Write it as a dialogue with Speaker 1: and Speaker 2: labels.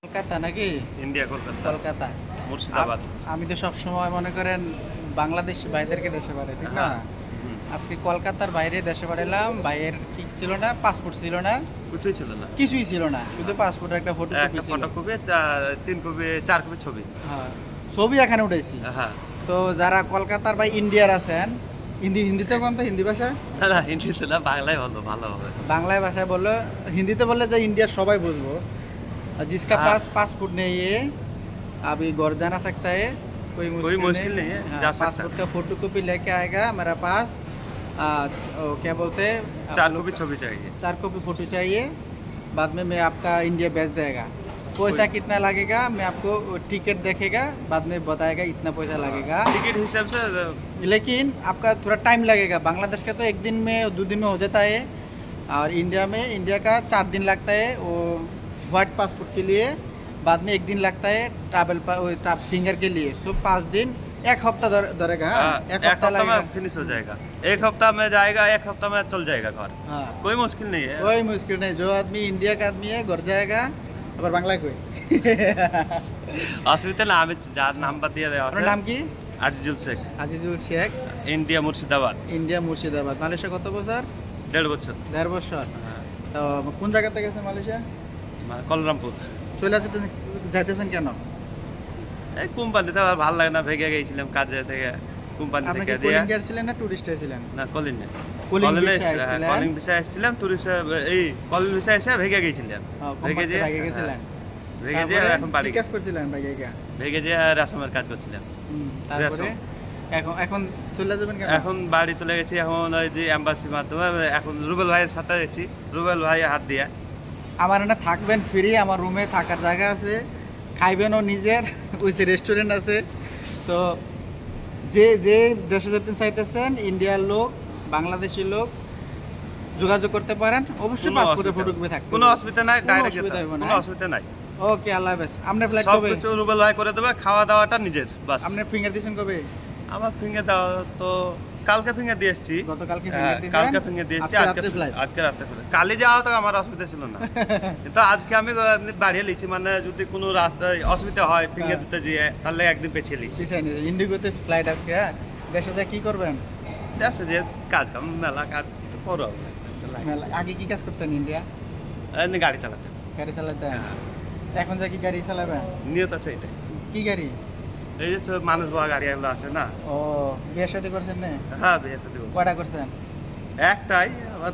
Speaker 1: কলকাতা নাকি?
Speaker 2: ইন্ডিয়া কলকাতা
Speaker 1: কলকাতা
Speaker 2: মুর্শিদাবাদ।
Speaker 1: আমি তো সব সময় মনে করেন বাংলাদেশ ভাইদেরকে দেশে পাঠাই, ঠিক না? আজকে কলকাতার বাইরে দেশে পাঠালাম। ভাইয়ের কি ছিল না, পাসপোর্ট ছিল না,
Speaker 2: কিছুই ছিল না,
Speaker 1: কিছুই ছিল না, শুধু পাসপোর্টের একটা ফটো কপি ছিল।
Speaker 2: ফটো কপি, 3 কপি 4 কপি ছবি।
Speaker 1: হ্যাঁ, ছবি এখানে উঠাইছি।
Speaker 2: হ্যাঁ,
Speaker 1: তো যারা কলকাতার বা ইন্ডিয়ার আছেন, হিন্দিতে কোন তো হিন্দি ভাষা,
Speaker 2: না হিন্দিতে না, বাংলায় ভালো হবে।
Speaker 1: বাংলায় ভাষায় বললে, হিন্দিতে বললে যে इंडिया সবাই বুঝবো। जिसका पास पासपोर्ट नहीं है अभी घर जाना सकता है, कोई मुश्किल नहीं है, जा सकता है। पासपोर्ट का फोटो कॉपी लेके आएगा मेरा पास। क्या बोलते हैं,
Speaker 2: 4 कॉपी छवि चाहिए,
Speaker 1: 4 कॉपी फोटो चाहिए। बाद में मैं आपका इंडिया भेज देगा। पैसा कितना लगेगा मैं आपको टिकट देखेगा, बाद में बताएगा इतना पैसा लगेगा
Speaker 2: टिकट हिसाब से।
Speaker 1: लेकिन आपका थोड़ा टाइम लगेगा। बांग्लादेश का तो 1 दिन में 2 दिन में हो जाता है, और इंडिया का 4 दिन लगता है वो व्हाइट पासपोर्ट के लिए। बाद में 1 दिन लगता है ट्रैवल फिंगर के लिए। सो 5 दिन, 1 हफ्ता धरेगा।
Speaker 2: एक हफ्ता में फिनिश हो जाएगा, 1 हफ्ता में जाएगा, 1 हफ्ता में चल जाएगा घर।
Speaker 1: हाँ,
Speaker 2: कोई मुश्किल नहीं है,
Speaker 1: कोई मुश्किल नहीं। जो आदमी इंडिया का आदमी है घर जाएगा। আবার বাংলায় কই
Speaker 2: অসুবিধা না, আমি যার নাম্বার দিয়ে দেওয়া আছে।
Speaker 1: নাম কি?
Speaker 2: Azizul Sheikh.
Speaker 1: Azizul Sheikh,
Speaker 2: India Murshidabad.
Speaker 1: India Murshidabad. Malaysia কত বছর?
Speaker 2: 1.5 বছর।
Speaker 1: 1.5 বছর। তো কোন জায়গাতে গেছে মালয়েশিয়া?
Speaker 2: কলরামপুর।
Speaker 1: চলে যাইতেছেন কেন?
Speaker 2: এই কোম্পানিতে আর ভালো লাগে না, ভেগে গিয়েছিলাম কাজে থেকে। কোম্পানি থেকে দিয়ে
Speaker 1: কলিং গিয়েছিলেন না টুরিস্ট এসেছিলেন?
Speaker 2: না, কলিং না,
Speaker 1: কলিং
Speaker 2: ভিসা এসেছিলাম। টুরিস্ট এই কলিং ভিসা এসে ভেগে গিয়েছিলাম। ভেগে গেছিলেন? ভেগে যে এখন বাড়ি
Speaker 1: কাজ করছিলেন ভাই?
Speaker 2: ভেগে যে রাসমের কাজ করছিলাম।
Speaker 1: তারপরে এখন চলে যাবেন কেন?
Speaker 2: এখন বাড়ি চলে গেছি। এখন ওই যে এম্বাসির মাধ্যমে এখন রুবেল ভাইয়ের সাথে গেছি, রুবেল ভাই হাত দিয়ে।
Speaker 1: আমার না থাকবেন ফ্রি, আমার রুমে থাকার জায়গা আছে, খাইবেনও নিজের, ওই যে রেস্টুরেন্ট আছে। তো যে যে দেশে যেতে চাইতেছেন, ইন্ডিয়ার লোক, বাংলাদেশি লোক যোগাযোগ করতে পারেন। অবশ্যই পাসপোর্টের ফটোকপি থাকবে,
Speaker 2: কোনো অসুবিধা নাই, ডাইরেক্ট কোনো অসুবিধা নাই।
Speaker 1: ওকে, আল্লাহ হাফেজ। আপনার ফ্লাইট
Speaker 2: সব
Speaker 1: কবে?
Speaker 2: কিছু রুবেল ভাই করে দেবে, খাওয়া দাওয়াটা নিজের বাস।
Speaker 1: আপনার ফিঙ্গার দিয়েছেন কবে?
Speaker 2: আমার ফিঙ্গার দাও তো কালকে ফিঙ্গার দিয়ে এসেছি।
Speaker 1: গতকালকে
Speaker 2: কালকে ফিঙ্গার দিয়ে এসেছি, আজকে রাতে ফ্লাইট। কালি যাওয়া তো আমার অসুবিধা ছিল না, কিন্তু আজকে আমি বাড়িয়ে লিখছি, মানে যদি কোনো রাস্তায় অসুবিধা হয় ফিঙ্গার দিতে গিয়ে, তাহলে একদিন পেছিয়ে লিখছি।
Speaker 1: ইন্ডিগোতে ফ্লাইট আজকে। দেশে যা কি করবেন?
Speaker 2: দেশে যে কাজ কাম, মেলা কাজ করো।
Speaker 1: আগে কি কাজ করতেন ইন্ডিয়া?
Speaker 2: গাড়ি চালাতে।
Speaker 1: গাড়ি চালাতেন? এখন যা কি গাড়ি চালাবেন?
Speaker 2: নিয়ত আছে এটাই।
Speaker 1: কি গাড়ি?
Speaker 2: এই যে মানুষ বড় গাড়ি এগুলো আছে না।
Speaker 1: ও, বিয়ে শাদী করছেন না?
Speaker 2: হ্যাঁ, বিয়ে শাদী করছি।
Speaker 1: কয়টা করছেন?
Speaker 2: একটাই। আবার